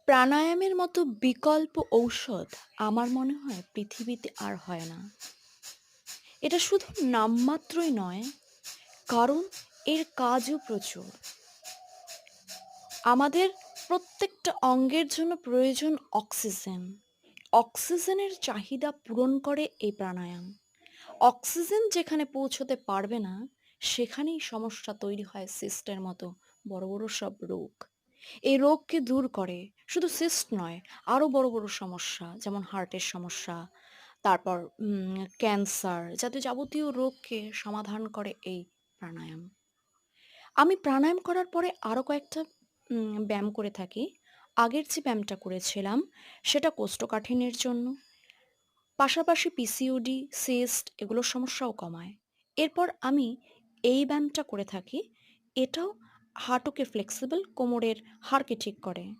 প্রাণায়ামের মতো বিকল্প ঔষধ আমার মনে হয় পৃথিবীতে আর হয় না। এটা শুধু নামমাত্রই নয়, কারণ এর কাজও প্রচুর। আমাদের প্রত্যেকটা অঙ্গের জন্য প্রয়োজন অক্সিজেন। অক্সিজেনের চাহিদা পূরণ করে এই প্রাণায়াম। অক্সিজেন যেখানে পৌঁছতে পারবে না, সেখানেই সমস্যা তৈরি হয় সিস্টের মতো বড় বড় সব রোগ। এই রোগকে দূর করে শুধু সিস্ট নয়, আরও বড় বড় সমস্যা যেমন হার্টের সমস্যা, তারপর ক্যান্সার জাতীয় যাবতীয় রোগকে সমাধান করে এই প্রাণায়াম। আমি প্রাণায়াম করার পরে আরও কয়েকটা ব্যায়াম করে থাকি। আগের যে ব্যায়ামটা করেছিলাম সেটা কোষ্ঠকাঠিন্যের জন্য। পাশাপাশি পিসিওডি, সিস্ট এগুলোর সমস্যাও কমায়। এরপর আমি এই ব্যায়ামটা করে থাকি। এটাও হাঁটুকে ফ্লেক্সিবল, কোমরের হাড়কে ঠিক করে।